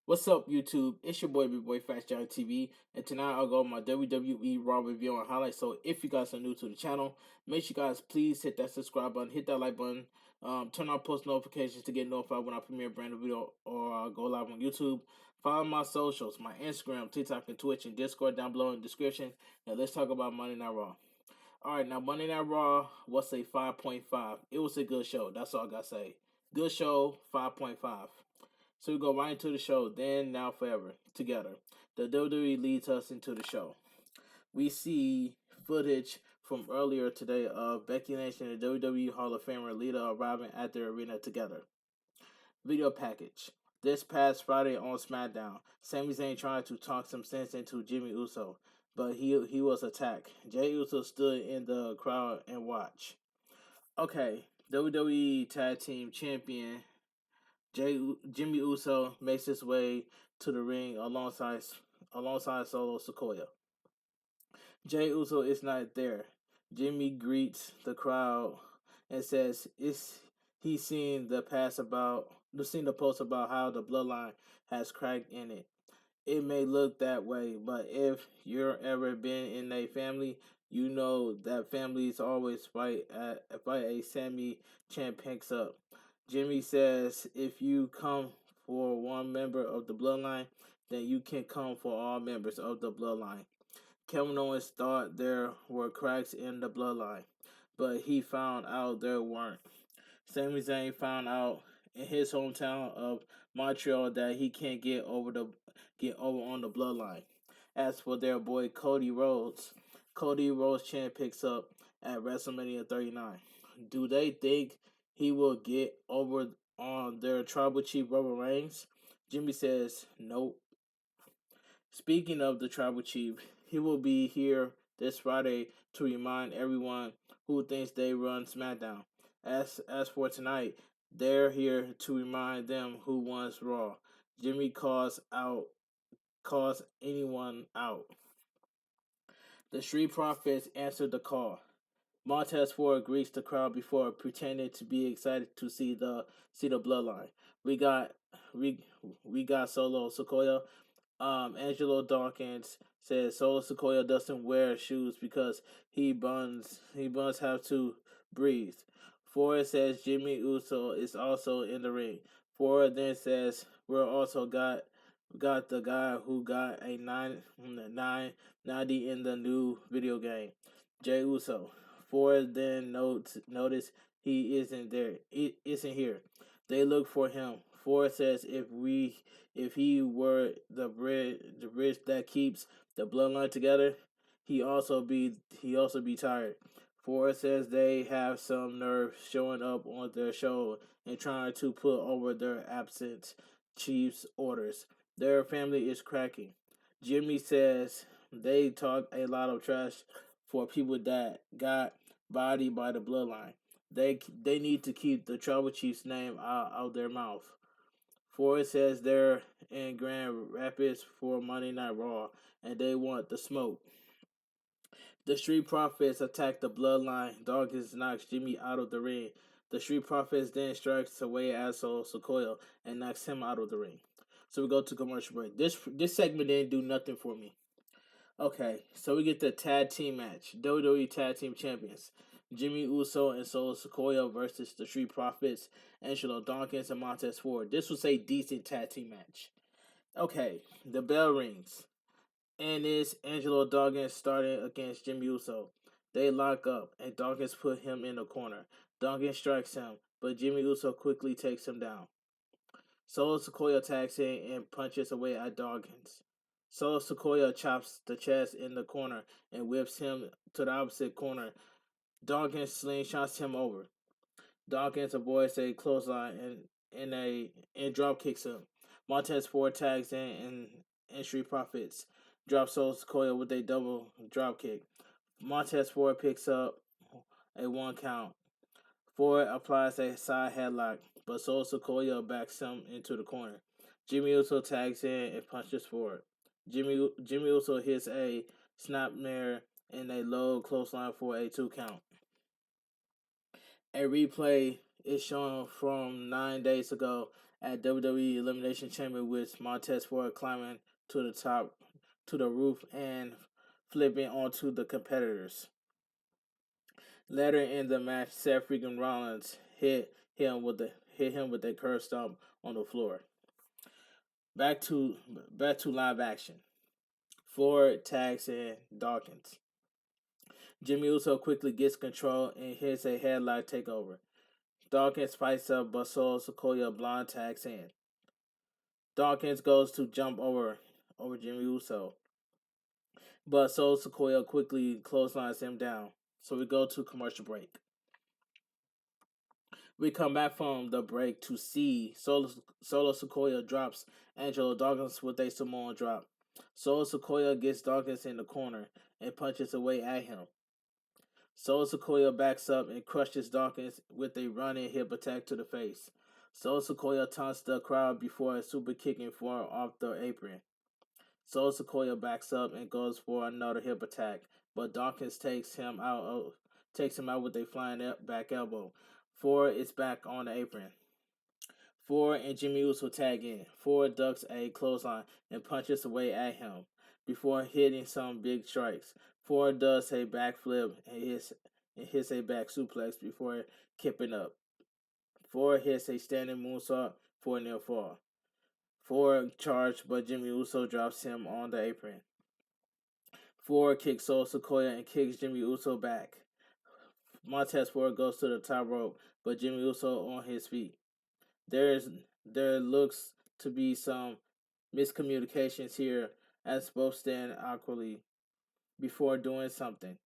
What's up, YouTube? It's your boy Bigboyfactsjonnytv, and tonight I'll go over my WWE Raw review and highlights. So, if you guys are new to the channel, make sure you guys please hit that subscribe button, hit that like button, turn on post notifications to get notified when I premiere a brand new video or go live on YouTube. Follow my socials, my Instagram, TikTok, and Twitch, and Discord down below in the description. Now, let's talk about Monday Night Raw. Alright, now Monday Night Raw was a 5.5. It was a good show. That's all I gotta say. Good show, 5.5. So we go right into the show, then, now, forever, together. The WWE leads us into the show. We see footage from earlier today of Becky Lynch and the WWE Hall of Famer Lita arriving at their arena together. Video package. This past Friday on SmackDown, Sami Zayn tried to talk some sense into Jimmy Uso, but he was attacked. Jey Uso stood in the crowd and watched. Okay, WWE Tag Team Champion Jimmy Uso makes his way to the ring alongside Solo Sikoa. Jey Uso is not there. Jimmy greets the crowd and says he's seen the post about how the bloodline has cracked in it. It may look that way, but if you're ever been in a family, you know that families always fight a Sami champ picks up. Jimmy says if you come for one member of the bloodline, then you can come for all members of the bloodline. Kevin Owens thought there were cracks in the bloodline, but he found out there weren't. Sami Zayn found out in his hometown of Montreal that he can't get over on the bloodline. As for their boy Cody Rhodes champ picks up at WrestleMania 39. Do they think he will get over on their tribal chief Roman Reigns? Jimmy says nope. Speaking of the tribal chief, he will be here this Friday to remind everyone who thinks they run SmackDown. As for tonight, they're here to remind them who wants Raw. Jimmy calls anyone out. The Street Profits answered the call. Montez Ford greets the crowd before pretending to be excited to see the bloodline. We got Solo Sikoa. Angelo Dawkins says Solo Sikoa doesn't wear shoes because he buns have to breathe. Ford says Jimmy Uso is also in the ring. Ford then says we're also got the guy who got a 990 in the new video game, Jey Uso. Ford then notice he isn't there. It isn't here. They look for him. Ford says if he were the bridge that keeps the bloodline together, he also be tired. Ford says they have some nerve showing up on their show and trying to put over their absent chief's orders. Their family is cracking. Jimmy says they talk a lot of trash for people that got bodied by the bloodline. They need to keep the tribal chief's name out of their mouth. Ford says they're in Grand Rapids for Monday Night Raw and they want the smoke. The Street Profits attack the bloodline. Dawkins knocks Jimmy out of the ring. The Street Profits then strikes away at Solo Sikoa and knocks him out of the ring. So we go to commercial break. This segment didn't do nothing for me. Okay, so we get the tag team match. WWE Tag Team Champions. Jimmy Uso and Solo Sikoa versus the Street Profits, Angelo Dawkins and Montez Ford. This was a decent tag team match. Okay, the bell rings. And it's Angelo Dawkins starting against Jimmy Uso. They lock up, and Dawkins put him in the corner. Dawkins strikes him, but Jimmy Uso quickly takes him down. Solo Sikoa attacks in and punches away at Dawkins. Solo Sikoa chops the chest in the corner and whips him to the opposite corner. Dawkins slingshots him over. Dawkins avoids a clothesline and drop kicks him. Montez Ford tags in and Street Profits drops Solo Sikoa with a double drop kick. Montez Ford picks up a 1 count. Ford applies a side headlock, but Solo Sikoa backs him into the corner. Jimmy Uso tags in and punches Ford. Jimmy Uso hits a snapmare and a low clothesline for a 2 count. A replay is shown from 9 days ago at WWE Elimination Chamber with Montez Ford climbing to the top to the roof and flipping onto the competitors. Later in the match, Seth freaking Rollins hit him with a curb stomp on the floor. Back to back to live action. Ford tags in Dawkins. Jimmy Uso quickly gets control and hits a headlock takeover. Dawkins fights up, but Solo Sikoa blind tags in. Dawkins goes to jump over Jimmy Uso, but Solo Sikoa quickly clotheslines him down. So we go to commercial break. We come back from the break to see Solo Sikoa drops Angelo Dawkins with a Samoan drop. Solo Sikoa gets Dawkins in the corner and punches away at him. Solo Sikoa backs up and crushes Dawkins with a running hip attack to the face. Solo Sikoa taunts the crowd before super kicking for off the apron. Solo Sikoa backs up and goes for another hip attack, but Dawkins takes him out with a flying back elbow. Ford is back on the apron. Ford and Jimmy Uso tag in. Ford ducks a clothesline and punches away at him before hitting some big strikes. Ford does a backflip and hits a back suplex before kipping up. Ford hits a standing moonsault for a near fall. Ford charged, but Jimmy Uso drops him on the apron. Ford kicks Solo Sikoa and kicks Jimmy Uso back. Montez Ford goes to the top rope, but Jimmy Uso on his feet. There looks to be some miscommunications here as both stand awkwardly before doing something.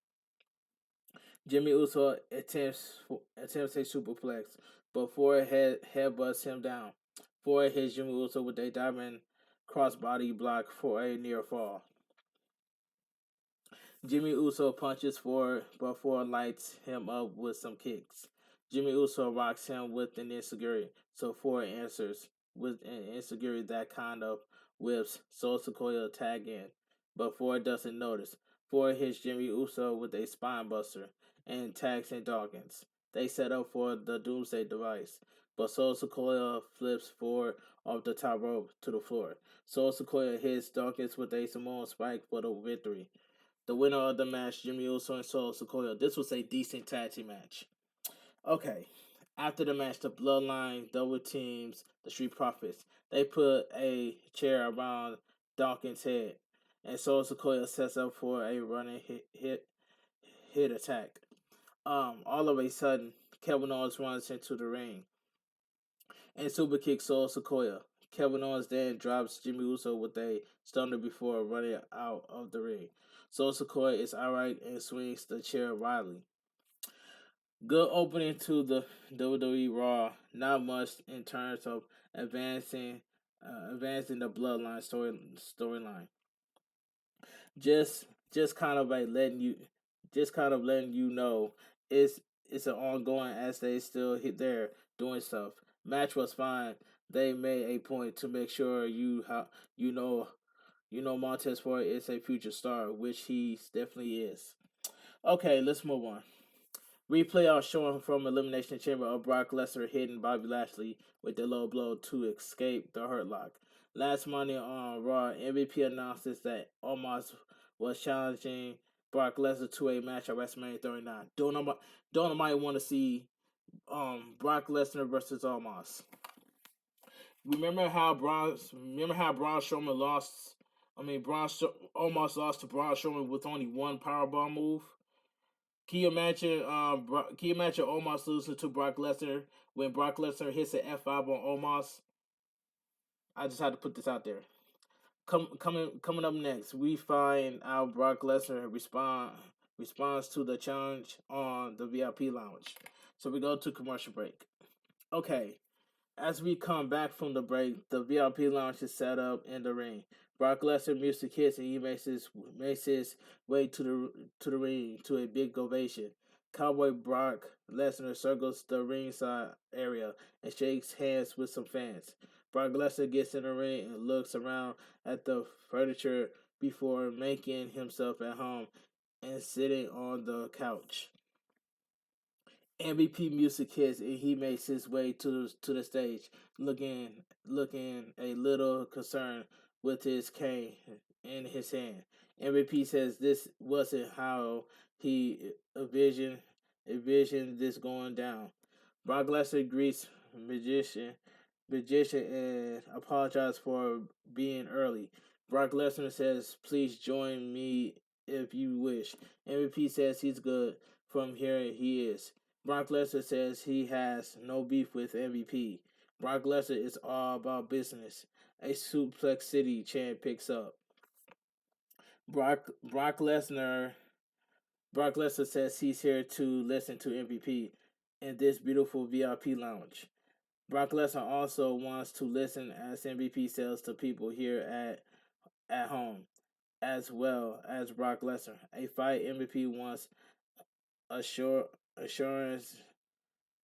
Jimmy Uso attempts a superplex, but Ford headbutts him down. Ford hits Jimmy Uso with a diamond crossbody block for a near fall. Jimmy Uso punches Ford, but Ford lights him up with some kicks. Jimmy Uso rocks him with an enziguri, so Ford answers with an enziguri that kind of whips Solo Sikoa tag in, but Ford doesn't notice. Ford hits Jimmy Uso with a spine buster and tags in Dawkins. They set up for the Doomsday device, but Solo Sikoa flips Ford off the top rope to the floor. Solo Sikoa hits Dawkins with a Samoan spike for the victory. The winner of the match, Jimmy Uso and Solo Sikoa. This was a decent tag team match. Okay. After the match, the Bloodline double teams the Street Profits. They put a chair around Dawkins' head, and Solo Sikoa sets up for a running hit attack. All of a sudden, Kevin Owens runs into the ring and super kicks Solo Sikoa. Kevin Owens then drops Jimmy Uso with a stunner before running out of the ring. Solo Sikoa is alright and swings the chair wildly. Good opening to the WWE Raw. Not much in terms of advancing the Bloodline storyline. Just kind of like letting you know it's an ongoing as they still hit there doing stuff. Match was fine. They made a point to make sure you know Montez Ford is a future star, which he definitely is. Okay, let's move on. Replay are showing from Elimination Chamber of Brock Lesnar hitting Bobby Lashley with the low blow to escape the Hurt Lock. Last Monday on Raw, MVP announces that Omos was challenging Brock Lesnar to a match at WrestleMania 39. Don't nobody want to see Brock Lesnar versus Omos. Remember how Braun Strowman lost? Omos lost to Braun Strowman with only one powerbomb move. Can you imagine? Omos losing to Brock Lesnar when Brock Lesnar hits an F5 on Omos? I just had to put this out there. Coming up next, we find out Brock Lesnar responds to the challenge on the VIP lounge. So we go to commercial break. Okay, as we come back from the break, the VIP lounge is set up in the ring. Brock Lesnar music hits and he makes his way to the ring to a big ovation. Cowboy Brock Lesnar circles the ringside area and shakes hands with some fans. Brock Lesnar gets in the ring and looks around at the furniture before making himself at home and sitting on the couch. MVP music hits and he makes his way to the stage, looking a little concerned with his cane in his hand. MVP says this wasn't how he envisioned this going down. Brock Lesnar greets magician magician and apologizes for being early. Brock Lesnar says, "Please join me if you wish." MVP says he's good. From here he is. Brock Lesnar says he has no beef with MVP. Brock Lesnar is all about business. A Suplex City chant picks up. Brock Brock Lesnar Brock Lesnar says he's here to listen to MVP in this beautiful VIP lounge. Brock Lesnar also wants to listen as MVP sells to people here at home, as well as Brock Lesnar. A fight MVP wants assure, assurance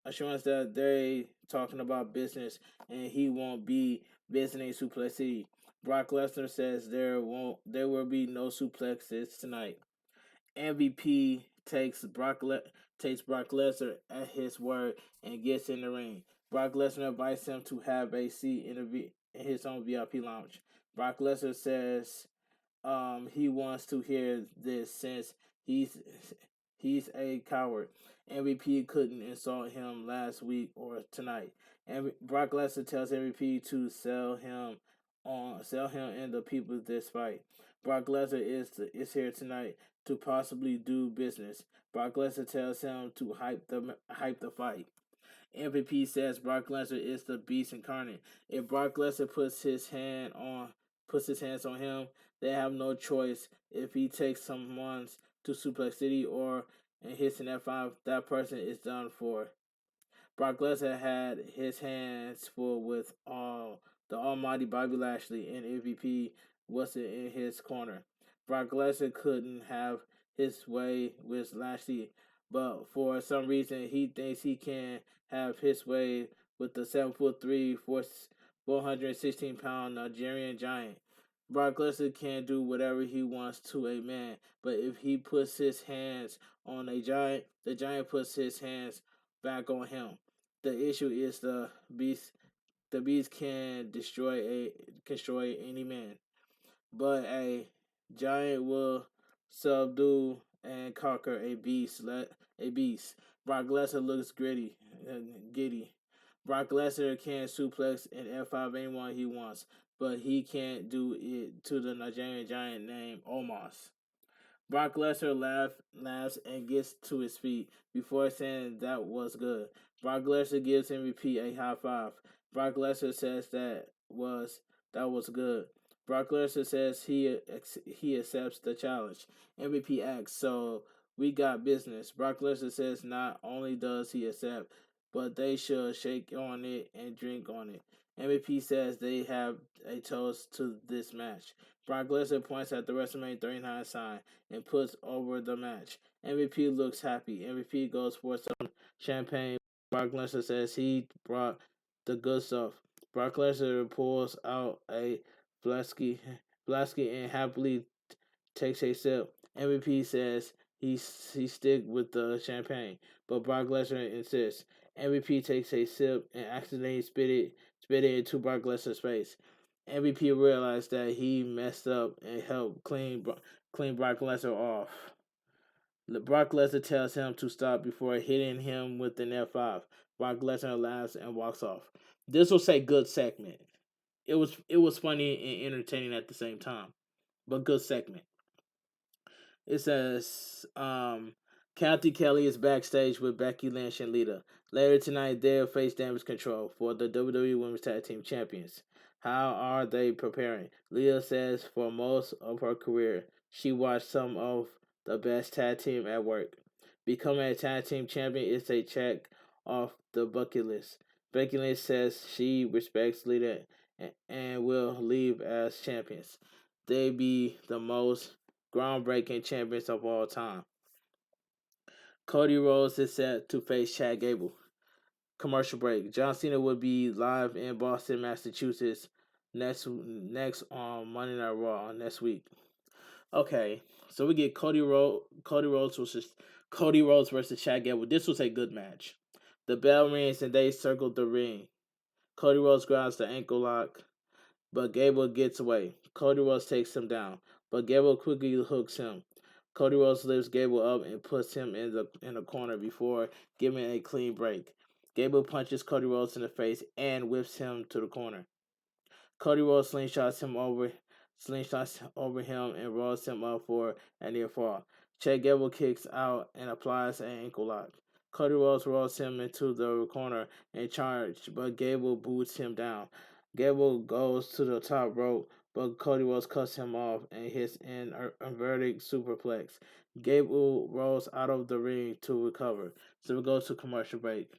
assurance that they talking about business and he won't be visiting Suplex City. Brock Lesnar says there will be no suplexes tonight. MVP takes Brock Lesnar at his word and gets in the ring. Brock Lesnar invites him to have a seat in his own VIP lounge. Brock Lesnar says he wants to hear this since he's he's a coward. MVP couldn't insult him last week or tonight. And Brock Lesnar tells MVP to sell him and the people this fight. Brock Lesnar is here tonight to possibly do business. Brock Lesnar tells him to hype the fight. MVP says Brock Lesnar is the beast incarnate. If Brock Lesnar puts his hands on him, they have no choice. If he takes someone to Suplex City or and hits an F5, that person is done for. Brock Lesnar had his hands full with the almighty Bobby Lashley, and MVP wasn't in his corner. Brock Lesnar couldn't have his way with Lashley, but for some reason he thinks he can have his way with the 7'3", 416-pound Nigerian giant. Brock Lesnar can do whatever he wants to a man, but if he puts his hands on a giant, the giant puts his hands back on him. The issue is the beast. The beast can destroy any man, but a giant will subdue and conquer a beast. A beast. Brock Lesnar looks giddy. Brock Lesnar can suplex and F5 anyone he wants, but he can't do it to the Nigerian giant named Omos. Brock Lesnar laughs and gets to his feet before saying that was good. Brock Lesnar gives MVP a high five. Brock Lesnar says that was good. Brock Lesnar says he accepts the challenge. MVP asks, "So we got business." Brock Lesnar says not only does he accept, but they should shake on it and drink on it. MVP says they have a toast to this match. Brock Lesnar points at the WrestleMania 39 sign and puts over the match. MVP looks happy. MVP goes for some champagne. Brock Lesnar says he brought the good stuff. Brock Lesnar pulls out a Blasky and happily takes a sip. MVP says he stick with the champagne, but Brock Lesnar insists. MVP takes a sip and accidentally spit it into Brock Lesnar's face. MVP realized that he messed up and helped clean Brock Lesnar off. Brock Lesnar tells him to stop before hitting him with an F5. Brock Lesnar laughs and walks off. This was a good segment. It was funny and entertaining at the same time, but good segment. It says, Kathy Kelly is backstage with Becky Lynch and Lita. Later tonight, they'll face Damage Control for the WWE Women's Tag Team Champions. How are they preparing? Lita says for most of her career, she watched some of the best tag team at work. Becoming a tag team champion is a check off the bucket list. Becky Lynch says she respects Lita and will leave as champions. They be the most groundbreaking champions of all time. Cody Rhodes is set to face Chad Gable. Commercial break. John Cena will be live in Boston, Massachusetts next on Monday Night Raw next week. Okay, so we get Cody Rhodes versus Chad Gable. This was a good match. The bell rings and they circled the ring. Cody Rhodes grabs the ankle lock, but Gable gets away. Cody Rhodes takes him down, but Gable quickly hooks him. Cody Rhodes lifts Gable up and puts him in the corner before giving a clean break. Gable punches Cody Rhodes in the face and whips him to the corner. Cody Rhodes slingshots over him and rolls him up for a near fall. Chad Gable kicks out and applies an ankle lock. Cody Rhodes rolls him into the corner and charge, but Gable boots him down. Gable goes to the top rope, but Cody Rhodes cuts him off and hits an inverted superplex. Gable rolls out of the ring to recover. So we go to commercial break.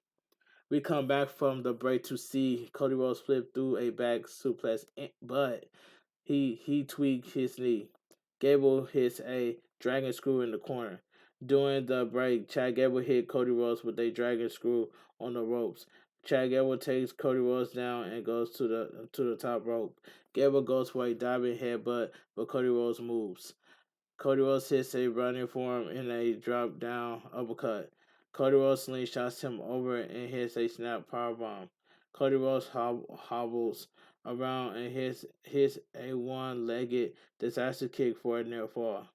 We come back from the break to see Cody Rhodes flip through a back suplex, but he tweaked his knee. Gable hits a dragon screw in the corner. During the break, Chad Gable hit Cody Rhodes with a dragon screw on the ropes. Chad Gable takes Cody Rhodes down and goes to the top rope. Gable goes for a diving headbutt, but Cody Rhodes moves. Cody Rhodes hits a running form in a drop down uppercut. Cody Rhodes slingshots him over and hits a snap powerbomb. Cody Rhodes hobbles around and hits a one-legged disaster kick for a near fall.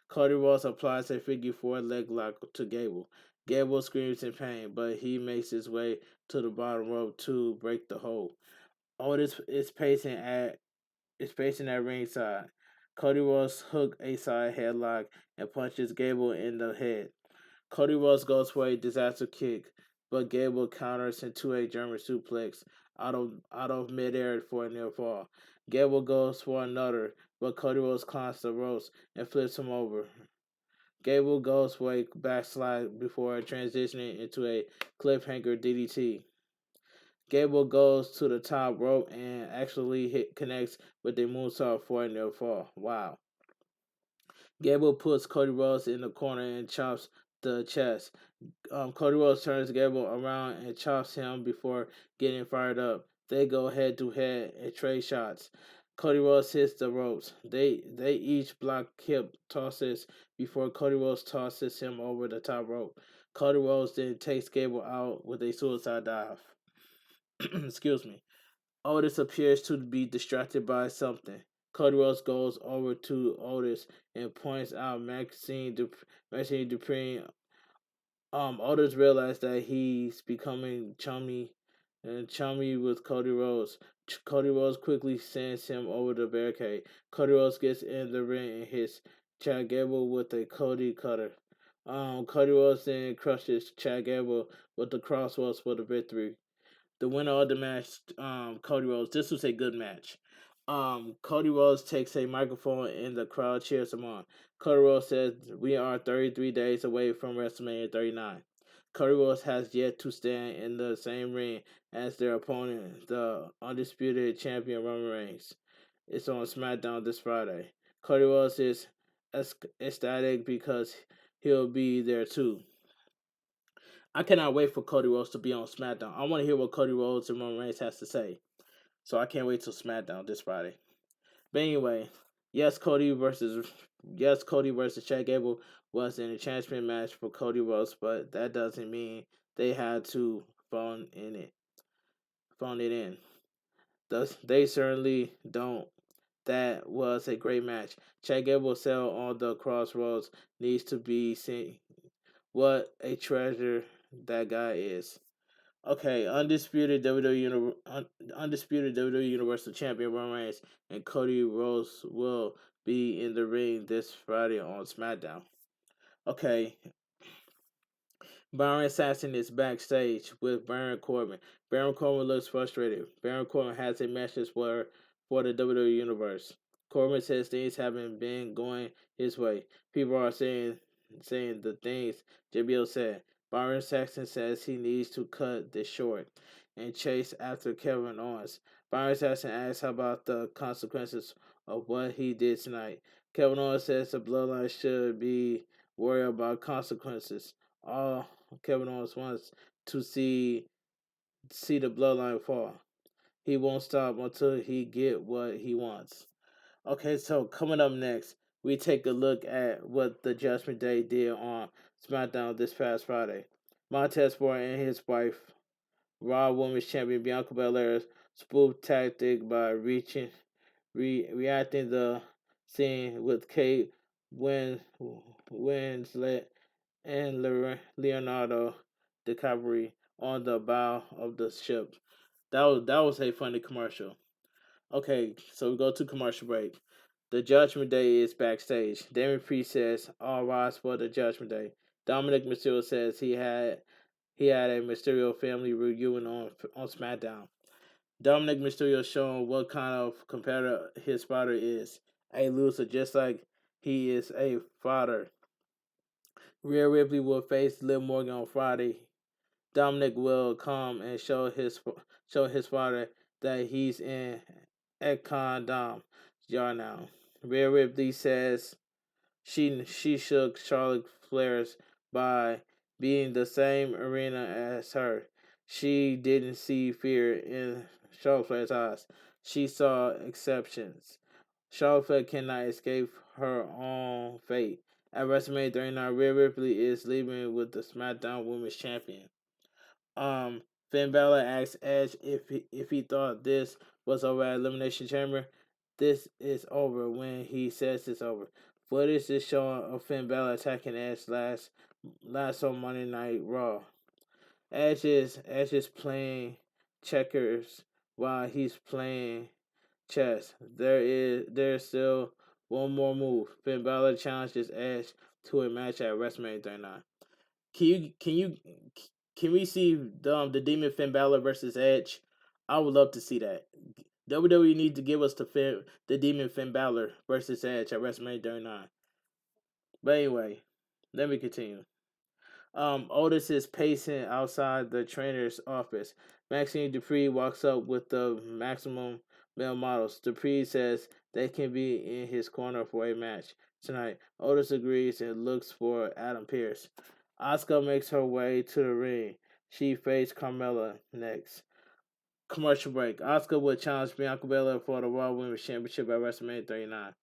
Cody Rhodes applies a figure four leg lock to Gable. Gable screams in pain, but he makes his way to the bottom rope to break the hold. Otis is pacing at ringside. Cody Rhodes hooks a side headlock and punches Gable in the head. Cody Rhodes goes for a disaster kick, but Gable counters into a German suplex out of midair for a near fall. Gable goes for another, but Cody Rhodes climbs the ropes and flips him over. Gable goes for a backslide before transitioning into a cliffhanger DDT. Gable goes to the top rope and actually connects with a moonsault for a near fall. Wow. Gable puts Cody Rhodes in the corner and chops the chest. Cody Rhodes turns Gable around and chops him before getting fired up. They go head to head and trade shots. Cody Rhodes hits the ropes. They each block hip tosses before Cody Rhodes tosses him over the top rope. Cody Rhodes then takes Gable out with a suicide dive. Excuse me. Otis appears to be distracted by something. Cody Rhodes goes over to Otis and points out Maxine Dupree. Otis realizes that he's becoming chummy with Cody Rhodes. Cody Rhodes quickly sends him over the barricade. Cody Rhodes gets in the ring and hits Chad Gable with a Cody cutter. Cody Rhodes then crushes Chad Gable with the crossroads for the victory. The winner of the match, Cody Rhodes. This was a good match. Cody Rhodes takes a microphone and the crowd cheers him on. Cody Rhodes says, "We are 33 days away from WrestleMania 39." Cody Rhodes has yet to stand in the same ring as their opponent, the undisputed champion Roman Reigns. It's on SmackDown this Friday. Cody Rhodes is ecstatic because he'll be there too. I cannot wait for Cody Rhodes to be on SmackDown. I want to hear what Cody Rhodes and Roman Reigns has to say. So I can't wait till SmackDown this Friday. But anyway, yes, Cody versus Chad Gable was an enchantment match for Cody Rhodes, but that doesn't mean they had to phone it in. Thus, they certainly don't. That was a great match. Chad Gable cell on the crossroads needs to be seen. What a treasure that guy is. Okay, undisputed WWE Universal Champion Roman Reigns and Cody Rhodes will be in the ring this Friday on SmackDown. Okay, Byron Saxton is backstage with Baron Corbin. Baron Corbin looks frustrated. Baron Corbin has a message for the WWE Universe. Corbin says things haven't been going his way. People are saying the things JBL said. Byron Saxton says he needs to cut this short and chase after Kevin Owens. Byron Saxton asks about the consequences of what he did tonight. Kevin Owens says the bloodline should be worried about consequences. All Kevin Owens wants to see the bloodline fall. He won't stop until he get what he wants. Okay, so coming up next, we take a look at what the Judgment Day did on SmackDown this past Friday. Montez Ford and his wife, Raw Women's Champion Bianca Belair's spoof tactic by reacting the scene with Kate Winslet and Leonardo DiCaprio on the bow of the ship. That was a funny commercial. Okay, so we go to commercial break. The Judgment Day is backstage. Damien Priest says, "All rise for the Judgment Day." Dominic Mysterio says he had a Mysterio family reunion on SmackDown. Dominic Mysterio showing what kind of competitor his father is, a loser, just like he is a father. Rhea Ripley will face Liv Morgan on Friday. Dominic will come and show his father that he's in Econ Dom yard now. Rhea Ripley says she shook Charlotte Flair's by being the same arena as her. She didn't see fear in Charlotte Flair's eyes. She saw exceptions. Charlotte Flair cannot escape her own fate. At WrestleMania 39, Rhea Ripley is leaving with the SmackDown Women's Champion. Um, Finn Balor asked Edge if he thought this was over at Elimination Chamber. This is over when he says it's over. Footage is showing of Finn Balor attacking Edge last on Monday Night Raw. Edge is playing checkers while he's playing chess. There's still one more move. Finn Balor challenges Edge to a match at WrestleMania 39. Can we see the Demon Finn Balor versus Edge? I would love to see that. WWE needs to give us the Demon Finn Balor versus Edge at WrestleMania 39. But anyway, let me continue. Otis is pacing outside the trainer's office. Maxine Dupree walks up with the maximum male models. Dupree says they can be in his corner for a match tonight. Otis agrees and looks for Adam Pearce. Asuka makes her way to the ring. She faces Carmella next. Commercial break. Asuka will challenge Bianca Belair for the Raw Women's Championship at WrestleMania 39.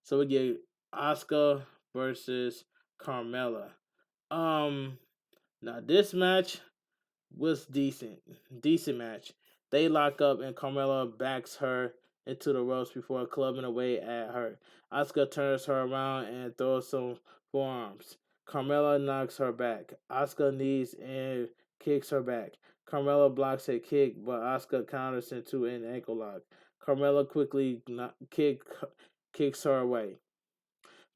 So we get Asuka versus Carmella. Um, Now this match was decent. Decent match. They lock up and Carmella backs her into the ropes before clubbing away at her. Asuka turns her around and throws some forearms. Carmella knocks her back. Asuka knees and kicks her back. Carmella blocks a kick, but Asuka counters into an ankle lock. Carmella quickly kicks her away.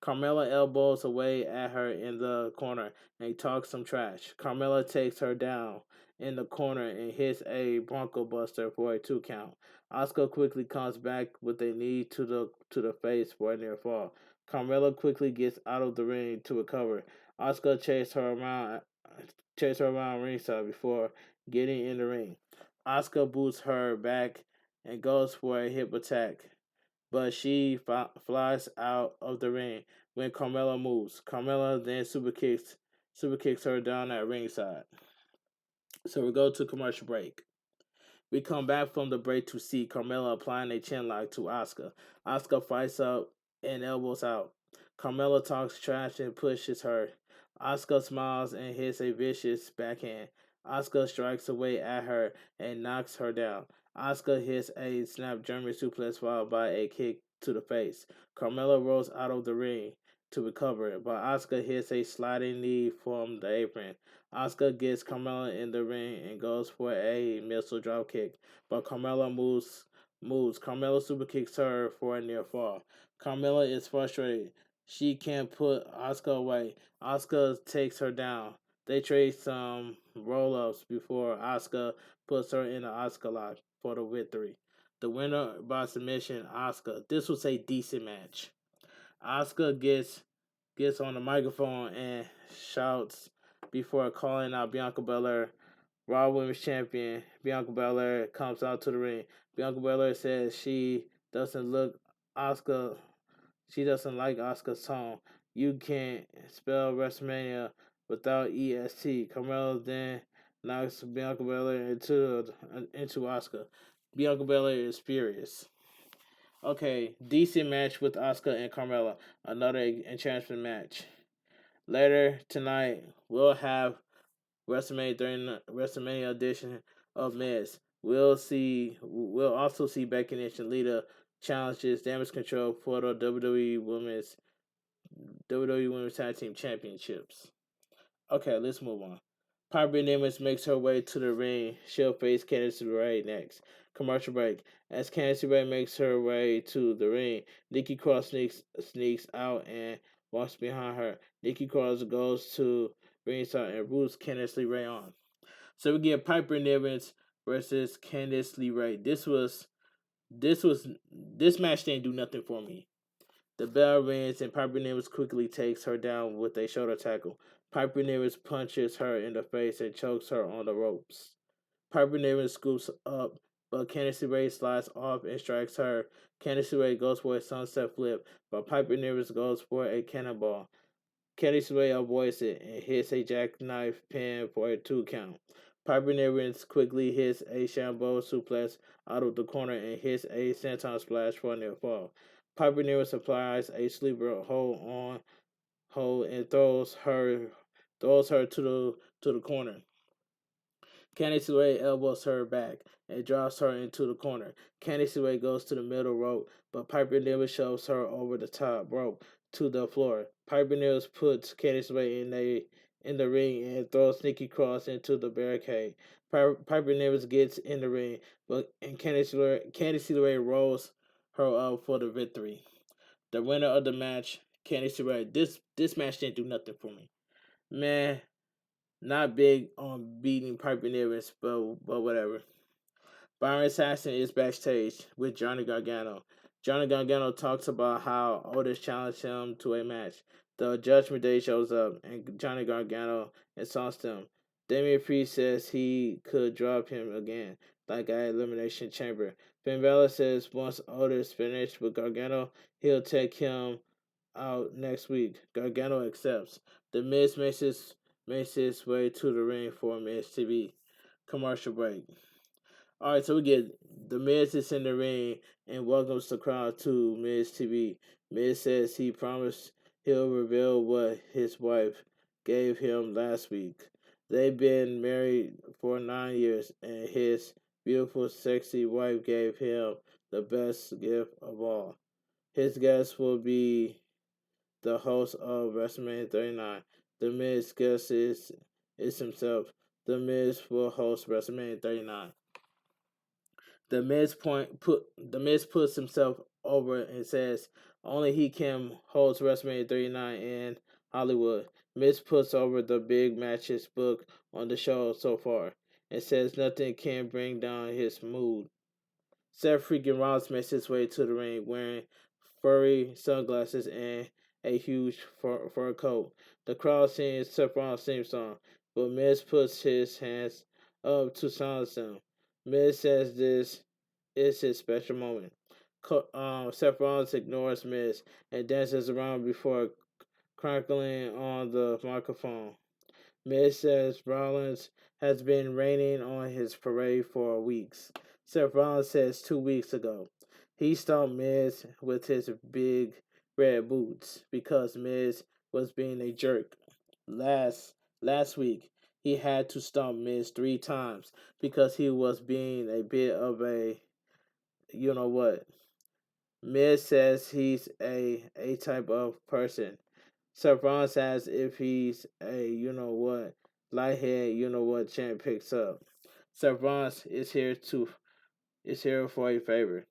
Carmella elbows away at her in the corner and talks some trash. Carmella takes her down in the corner and hits a Bronco Buster for a 2 count. Asuka quickly comes back with a knee to the face for a near fall. Carmella quickly gets out of the ring to recover. Asuka chases her around ringside before getting in the ring. Asuka boots her back and goes for a hip attack, but she flies out of the ring when Carmella moves. Carmella then super kicks her down at ringside. So we go to commercial break. We come back from the break to see Carmella applying a chinlock to Asuka. Asuka fights up and elbows out. Carmella talks trash and pushes her. Asuka smiles and hits a vicious backhand. Asuka strikes away at her and knocks her down. Asuka hits a snap German suplex followed by a kick to the face. Carmella rolls out of the ring to recover, but Asuka hits a sliding knee from the apron. Asuka gets Carmella in the ring and goes for a missile drop kick, but Carmella moves. Carmella super kicks her for a near fall. Carmella is frustrated. She can't put Asuka away. Asuka takes her down. They trade some roll ups before Asuka puts her in an Asuka lock for the victory. The winner by submission, Asuka. This was a decent match. Asuka gets on the microphone and shouts before calling out Bianca Belair, Raw Women's Champion. Bianca Belair comes out to the ring. Bianca Belair says Asuka. She doesn't like Asuka's tone. You can't spell WrestleMania without EST. Carmella then knocks Bianca Belair into Asuka. Bianca Belair is furious. Okay, decent match with Asuka and Carmella. Another enhancement match. Later tonight, we'll have WrestleMania during the WrestleMania edition of Miz. We'll also see Becky Lynch and Lita challenges Damage Control for the WWE Women's Tag Team Championships. Okay, let's move on. Piper Nimitz makes her way to the ring. She'll face Candice LeRae next. Commercial break. As Candice LeRae makes her way to the ring, Nikki Cross sneaks out and walks behind her. Nikki Cross goes to ringside and roots Candice LeRae on. So we get Piper Nimitz versus Candice LeRae. This match didn't do nothing for me. The bell rings and Piper Nimitz quickly takes her down with a shoulder tackle. Piper Nimitz punches her in the face and chokes her on the ropes. Piper Nimitz scoops up, but Candice LeRae slides off and strikes her. Candice LeRae goes for a sunset flip, but Piper Nimitz goes for a cannonball. Candice LeRae avoids it and hits a jackknife pin for a 2 count. Piper Nimitz quickly hits a Shambo suplex out of the corner and hits a senton splash for a near fall. Piper Nimitz applies a sleeper hold and throws her to the corner. Candice LeRae elbows her back and drops her into the corner. Candice LeRae goes to the middle rope, but Piper Nimitz shoves her over the top rope to the floor. Piper Nimitz puts Candice LeRae in the ring and throws Nikki Cross into the barricade. Piper Nimitz gets in the ring, but Candice LeRae rolls her up for the victory. The winner of the match, Candice LeRae. This match didn't do nothing for me, man. Not big on beating Piper Nimitz, but whatever. Byron Saxton is backstage with Johnny Gargano. Johnny Gargano talks about how Otis challenged him to a match. The Judgment Day shows up, and Johnny Gargano insults him. Damian Priest says he could drop him again, like at Elimination Chamber. Finn Balor says once Otis finished with Gargano, he'll take him out next week. Gargano accepts. The Miz makes his way to the ring for Miz TV. Commercial break. Alright, so we get the Miz is in the ring and welcomes the crowd to Miz TV. Miz says he promised he'll reveal what his wife gave him last week. They've been married for 9 years, and his beautiful, sexy wife gave him the best gift of all. His guest will be the host of WrestleMania 39. The Miz guest is himself. The Miz will host WrestleMania 39. The Miz puts himself over and says only he can host WrestleMania 39 in Hollywood. Miz puts over the big matches book on the show so far and says nothing can bring down his mood. Seth freaking Rollins makes his way to the ring wearing furry sunglasses and a huge fur coat. The crowd sings Seth Rollins' theme song, but Miz puts his hands up to silence them. Miz says this is his special moment. Seth Rollins ignores Miz and dances around before crackling on the microphone. Miz says Rollins has been raining on his parade for weeks. Seth Rollins says 2 weeks ago he stomped Miz with his big red boots because Miz was being a jerk. Last week he had to stomp Miz 3 times because he was being a bit of a you know what. Miz says he's a type of person. Seth Rollins asks if he's a lighthead chant picks up. Seth Rollins is here for a favor.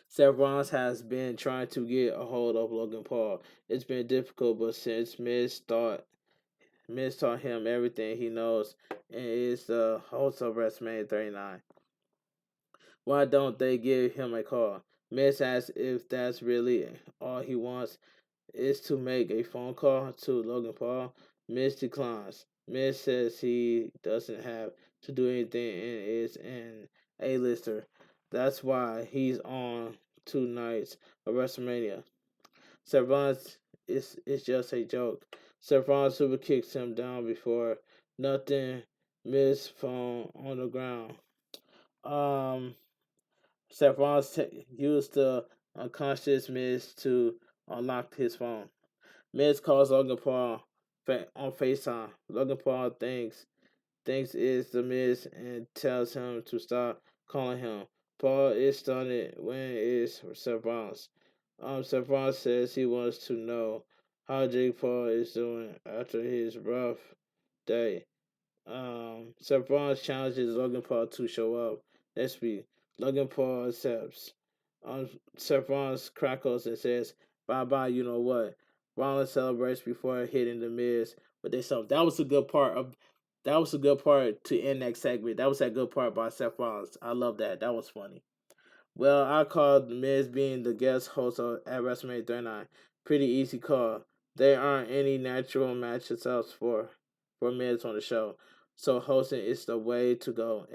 Seth Rollins has been trying to get a hold of Logan Paul. It's been difficult, but since Miz taught him everything he knows and is the host of WrestleMania 39. Why don't they give him a call? Miz asks if that's really all he wants is to make a phone call to Logan Paul. Miz declines. Miz says he doesn't have to do anything and is an A-lister. That's why he's on 2 nights of WrestleMania. Seth Rollins is just a joke. Seth Rollins super kicks him down before nothing. Miz phone on the ground. Um, Seth Rollins used the unconscious Miz to unlock his phone. Miz calls Logan Paul on FaceTime. Logan Paul thinks it's the Miz and tells him to stop calling him. Paul is stunned when it's Seth Rollins. Seth Rollins says he wants to know how Jake Paul is doing after his rough day. Seth Rollins challenges Logan Paul to show up next week. Logan Paul accepts. Seth Rollins crackles and says, "Bye bye, you know what?" Rollins celebrates before hitting the Miz with their song. That was a good part of. That was a good part to end that segment. That was a good part by Seth Rollins. I love that. That was funny. Well, I called The Miz being the guest host at WrestleMania 39. Pretty easy call. There aren't any natural matchups for Miz on the show, so hosting is the way to go.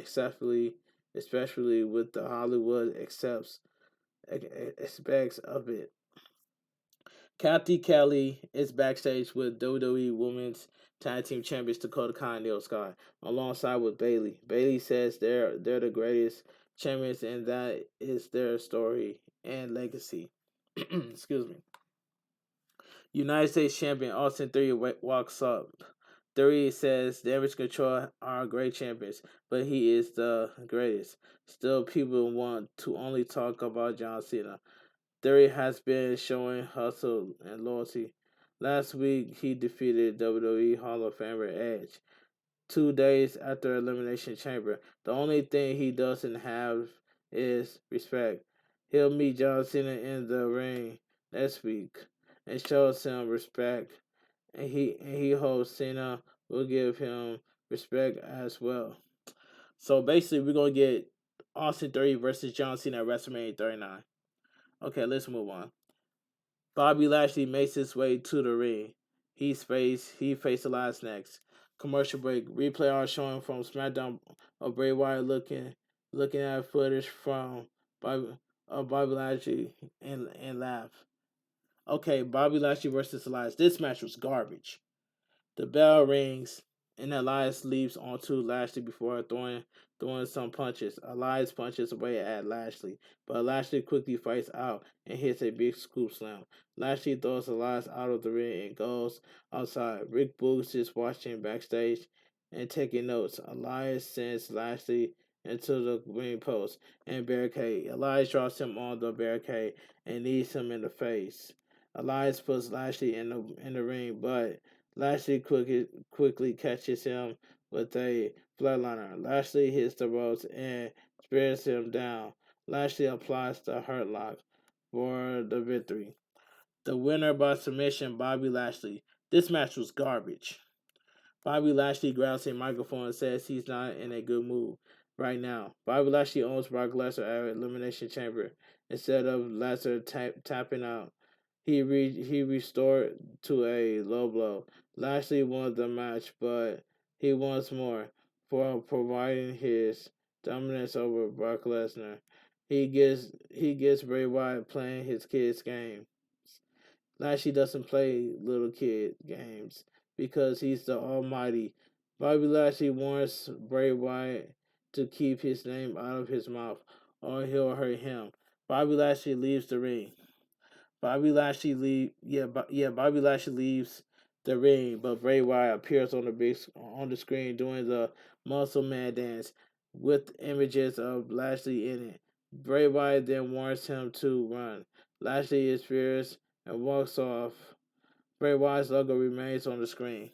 Especially with the Hollywood aspects of it. Kathy Kelly is backstage with WWE Women's Tag Team Champions Dakota Kai and Io Sky, alongside with Bailey. Bailey says they're the greatest champions, and that is their story and legacy. Excuse me. United States Champion Austin Theory walks up. Theory says Damage Control are great champions, but he is the greatest. Still, people want to only talk about John Cena. Theory has been showing hustle and loyalty. Last week, he defeated WWE Hall of Famer Edge 2 days after Elimination Chamber. The only thing he doesn't have is respect. He'll meet John Cena in the ring next week and shows him respect, and he hopes Cena will give him respect as well. So basically, we're gonna get Austin Theory versus John Cena at WrestleMania 39. Okay, let's move on. Bobby Lashley makes his way to the ring. He faced Elias next. Commercial break. Replay are showing from SmackDown of Bray Wyatt looking at footage from Bobby Lashley and laugh. Okay, Bobby Lashley versus Elias. This match was garbage. The bell rings, and Elias leaps onto Lashley before throwing some punches. Elias punches away at Lashley, but Lashley quickly fights out and hits a big scoop slam. Lashley throws Elias out of the ring and goes outside. Rick Boogs is watching backstage and taking notes. Elias sends Lashley into the ring post and barricade. Elias drops him on the barricade and knees him in the face. Elias puts Lashley in the ring, but Lashley quickly catches him with a flatliner. Lashley hits the ropes and spears him down. Lashley applies the hurt lock for the victory. The winner by submission, Bobby Lashley. This match was garbage. Bobby Lashley grabs a microphone and says he's not in a good mood right now. Bobby Lashley owns Brock Lesnar at Elimination Chamber. Instead of Lesnar tapping out, he restored to a low blow. Lashley won the match, but he wants more for providing his dominance over Brock Lesnar. He gets Bray Wyatt playing his kids' game. Lashley doesn't play little kid games because he's the Almighty. Bobby Lashley wants Bray Wyatt to keep his name out of his mouth, or he'll hurt him. Bobby Lashley leaves the ring. Bobby Lashley leaves the ring, but Bray Wyatt appears on the screen doing the Muscle Man dance with images of Lashley in it. Bray Wyatt then warns him to run. Lashley is furious and walks off. Bray Wyatt's logo remains on the screen.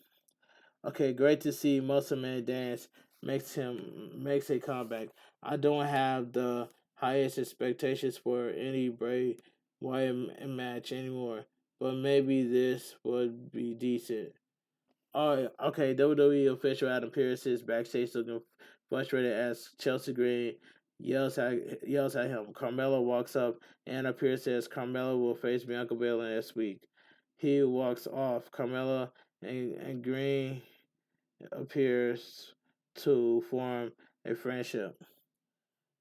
Okay, great to see Muscle Man dance makes a comeback. I don't have the highest expectations for any Bray Wyatt match anymore, but maybe this would be decent. Oh, okay. WWE official Adam Pearce is backstage looking frustrated as Chelsea Green yells at him. Carmella walks up and Pearce says Carmella will face Bianca Belair next week. He walks off. Carmella and Green appears to form a friendship.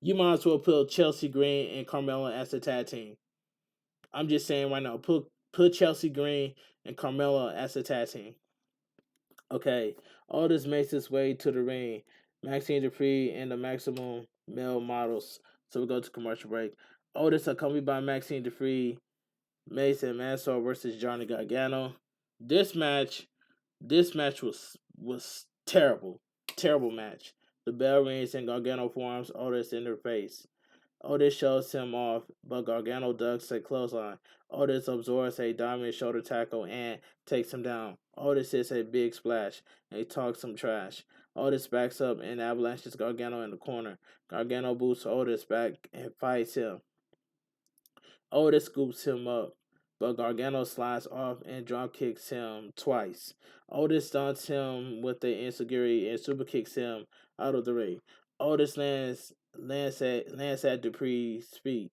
You might as well put Chelsea Green and Carmella as a tag team. I'm just saying right now, put Chelsea Green and Carmella as a tag team. Okay, Otis makes his way to the ring. Maxine Dupree and the Maximum Male Models So we go to commercial break. Otis accompanied by Maxine Dupree, Mason Mansour versus Johnny Gargano. This match, this match was terrible, terrible match. The bell rings and Gargano forms Otis in their face. Otis shows him off, but Gargano ducks a clothesline. Otis absorbs a diamond shoulder tackle and takes him down. Otis hits a big splash and he talks some trash. Otis backs up and avalanches Gargano in the corner. Gargano boosts Otis back and fights him. Otis scoops him up, but Gargano slides off and drop kicks him twice. Otis stunts him with the insecurity and super kicks him out of the ring. Otis lands at Dupree's feet.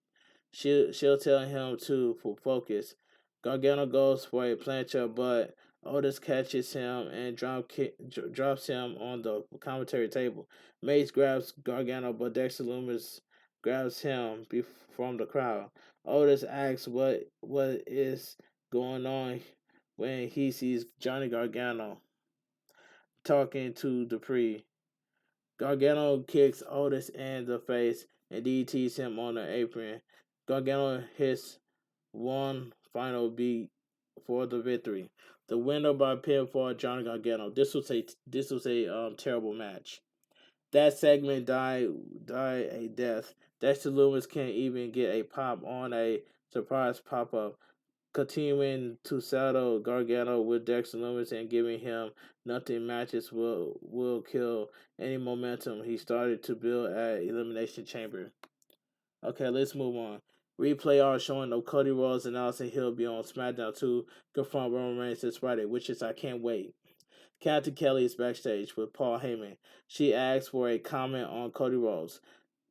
She'll tell him to focus. Gargano goes for a plancha, but Otis catches him and drops him on the commentary table. Mace grabs Gargano, but Dexter Lumis grabs him from the crowd. Otis asks what is going on when he sees Johnny Gargano talking to Dupree. Gargano kicks Otis in the face and DDTs him on the apron. Gargano hits one final beat for the victory. The winner by pinfall, Johnny Gargano. This was a terrible match. That segment died a death. Dexter Loomis can't even get a pop on a surprise pop up. Continuing to saddle Gargano with Dexter Loomis and giving him nothing matches will kill any momentum he started to build at Elimination Chamber. Okay, let's move on. Replay are showing of Cody Rhodes announcing he'll be on SmackDown to confront Roman Reigns this Friday, which is I can't wait. Kathy Kelly is backstage with Paul Heyman. She asks for a comment on Cody Rhodes.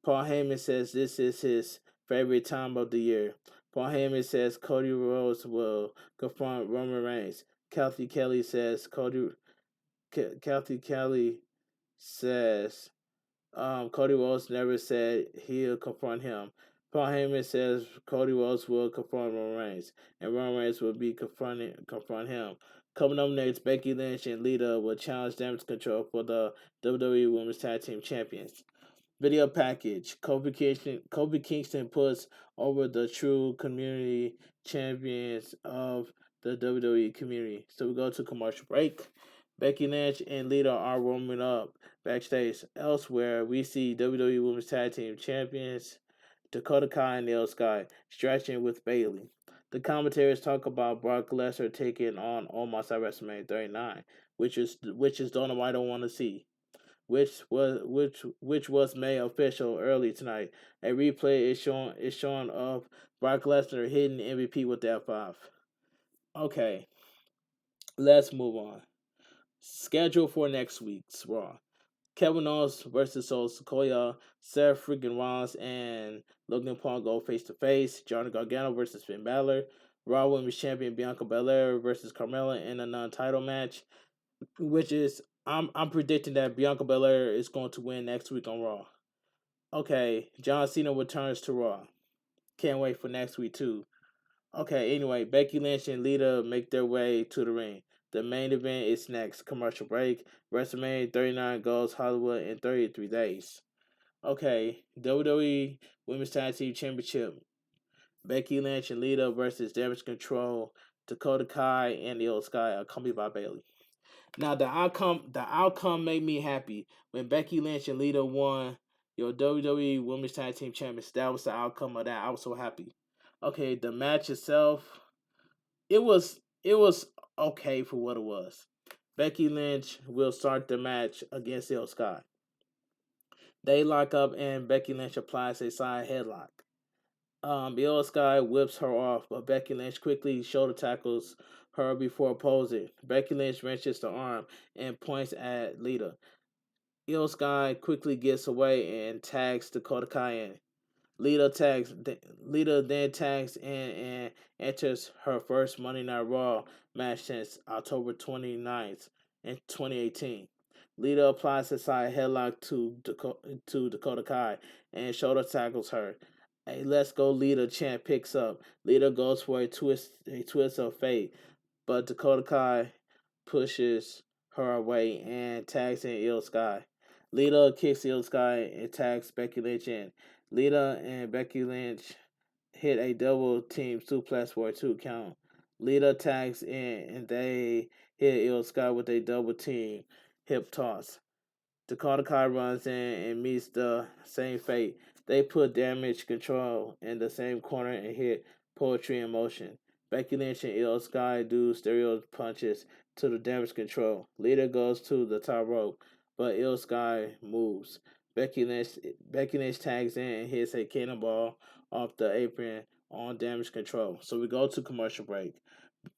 Paul Heyman says this is his favorite time of the year. Paul Heyman says Cody Rhodes will confront Roman Reigns. Kathy Kelly says Cody Rhodes never said he'll confront him. Paul Heyman says Cody Rhodes will confront Roman Reigns, and Roman Reigns will be confront him. Coming up next, Becky Lynch and Lita will challenge Damage Control for the WWE Women's Tag Team Champions. Video package. Kofi Kingston puts over the true community champions of the WWE community. So we go to commercial break. Becky Lynch and Lita are warming up backstage. Elsewhere, we see WWE Women's Tag Team Champions Dakota Kai and Io Sky stretching with Bayley. The commentators talk about Brock Lesnar taking on Omos at WrestleMania 39, which is Dana White don't want to see, which was made official early tonight. A replay is showing of Brock Lesnar hitting MVP with the F5. Okay, let's move on. Schedule for next week's Raw. Kevin Owens versus Sol Sikoa, Seth freaking Rollins and Logan Paul go face to face. Johnny Gargano versus Finn Balor. Raw Women's Champion Bianca Belair versus Carmella in a non-title match, which is I'm predicting that Bianca Belair is going to win next week on Raw. Okay, John Cena returns to Raw. Can't wait for next week too. Okay, anyway, Becky Lynch and Lita make their way to the ring. The main event is next. Commercial break. WrestleMania 39 goes Hollywood in 33 days. Okay, WWE Women's Tag Team Championship. Becky Lynch and Lita versus Damage Control, Dakota Kai, and Io Sky, accompanied by Bayley. Now the outcome made me happy when Becky Lynch and Lita won your WWE Women's Tag Team Champions. That was the outcome of that. I was so happy. Okay, the match itself, it was okay for what it was. Becky Lynch will start the match against Io Sky. They lock up and Becky Lynch applies a side headlock. Io Sky whips her off, but Becky Lynch quickly shoulder tackles her before opposing. Becky Lynch wrenches the arm and points at Lita. Io Sky quickly gets away and tags Dakota Kai in. Lita then tags in and enters her first Monday Night Raw match since October 29th in 2018. Lita applies a side headlock to Dakota Kai and shoulder tackles her. A Let's Go Lita chant picks up. Lita goes for a twist of fate, but Dakota Kai pushes her away and tags in Io Sky. Lita kicks Io Sky and tags Becky Lynch in. Lita and Becky Lynch hit a double team suplex for a 2 count. Lita tags in and they hit Io Sky with a double team hip toss. Dakota Kai runs in and meets the same fate. They put damage control in the same corner and hit poetry in motion. Becky Lynch and Io Sky do stereo punches to the damage control. Lita goes to the top rope, but Io Sky moves. Becky Lynch tags in and hits a cannonball off the apron on damage control. So we go to commercial break.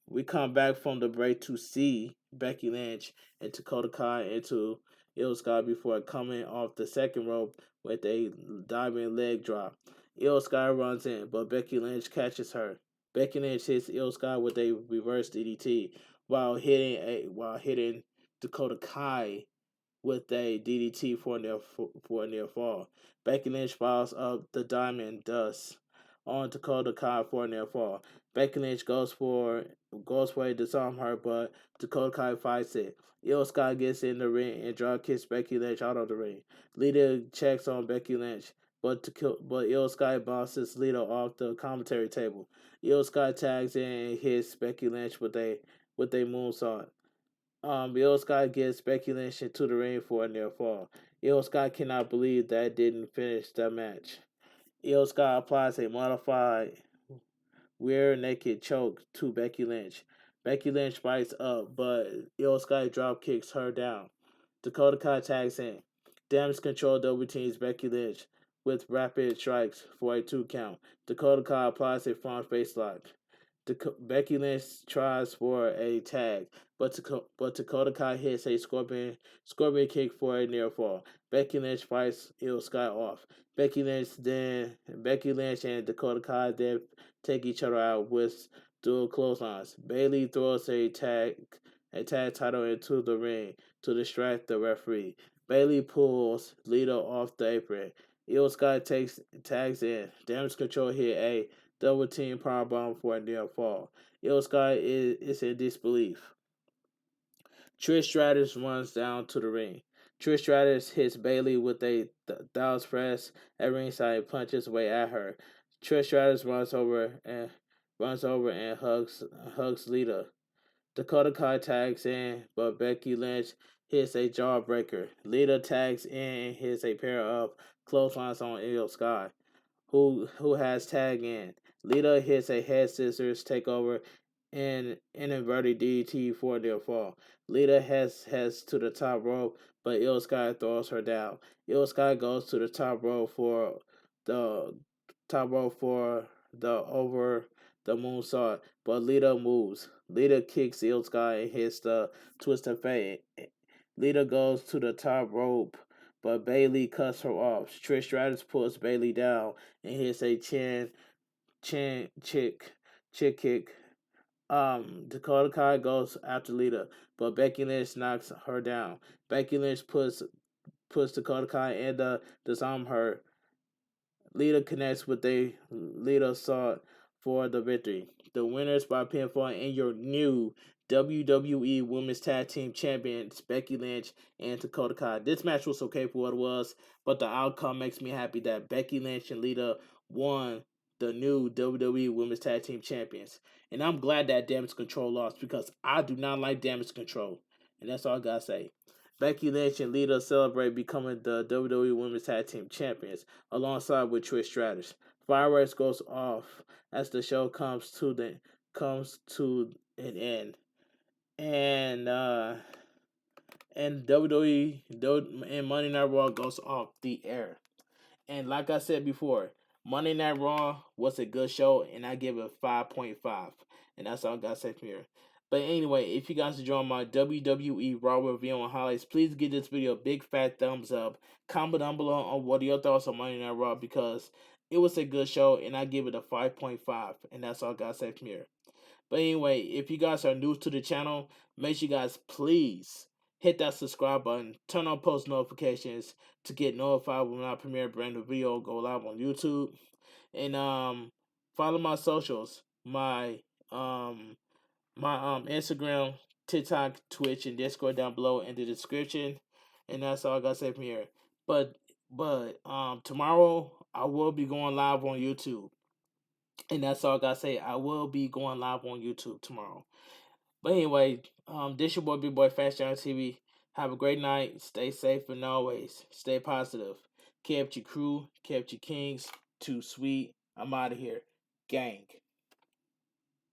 We come back from the break to see Becky Lynch and Dakota Kai into Io Sky before coming off the second rope with a diving leg drop. Io Sky runs in, but Becky Lynch catches her. Becky Lynch hits Io Sky with a reverse DDT while hitting Dakota Kai with a DDT for a near fall. Becky Lynch follows up the diamond dust on Dakota Kai for a near fall. Becky Lynch goes for a disarm her, but Dakota Kai fights it. Io Sky gets in the ring and drop kicks Becky Lynch out of the ring. Lita checks on Becky Lynch, but Io Sky bounces Lita off the commentary table. Io Sky tags in and hits Becky Lynch with a moonsault. Io Sky gets Becky Lynch into the ring for a near fall. Io Sky cannot believe that didn't finish the match. Io Sky applies a modified rear naked choke to Becky Lynch. Becky Lynch fights up, but Io Sky drop kicks her down. Dakota Kai tags in. Damage control double teams Becky Lynch with rapid strikes for a 2 count. Dakota Kai applies a front face lock. Becky Lynch tries for a tag, but Dakota Kai hits a scorpion kick for a near fall. Becky Lynch fights Io Sky off. Becky Lynch and Dakota Kai then take each other out with dual clotheslines. Bayley throws a tag title into the ring to distract the referee. Bayley pulls Lita off the apron. Io Sky tags in. Damage control hit a double team powerbomb for a near fall. Io Sky is in disbelief. Trish Stratus runs down to the ring. Trish Stratus hits Bayley with a Dallas press at ringside and punches away at her. Trish Stratus runs over and hugs Lita. Dakota Kai tags in, but Becky Lynch hits a jawbreaker. Lita tags in and hits a pair of clotheslines on Io Sky, who has tag in. Lita hits a head scissors takeover and an inverted DDT for their fall. Lita heads to the top rope, but Io Sky throws her down. Io Sky goes to the the top rope for the over the moonsault, but Lita moves. Lita kicks Io Sky and hits the twist of fate. Lita goes to the top rope, but Bayley cuts her off. Trish Stratus pulls Bayley down and hits a chin chick kick. Dakota Kai goes after Lita, but Becky Lynch knocks her down. Becky Lynch puts Dakota Kai and disarm her. Lita connects with a Lita assault for the victory. The winners by pinfall and your new WWE Women's Tag Team Champions, Becky Lynch and Dakota Kai. This match was okay for what it was, but the outcome makes me happy that Becky Lynch and Lita won the new WWE Women's Tag Team Champions. And I'm glad that Damage Control lost because I do not like Damage Control. And that's all I gotta say. Becky Lynch and Lita celebrate becoming the WWE Women's Tag Team Champions alongside with Trish Stratus. Fireworks goes off as the show comes to an end, and WWE and Monday Night Raw goes off the air. And like I said before, Monday Night Raw was a good show, and I give it 5.5. And that's all I got to say from here. But anyway, if you guys enjoy my WWE Raw review and highlights, please give this video a big fat thumbs up. Comment down below on what are your thoughts on Monday Night Raw because it was a good show, and I give it a 5.5. And that's all I got to say from here. But anyway, if you guys are new to the channel, make sure you guys please hit that subscribe button, turn on post notifications to get notified when I premiere a brand new video, go live on YouTube, and follow my socials, my Instagram, TikTok, Twitch, and Discord down below in the description, and that's all I gotta say from here. But tomorrow I will be going live on YouTube. And that's all I gotta say. I will be going live on YouTube tomorrow. But anyway, this your boy Big Boy Fast Johnny TV. Have a great night. Stay safe and always stay positive. Kept your crew, kept your kings. Too sweet. I'm out of here. Gang.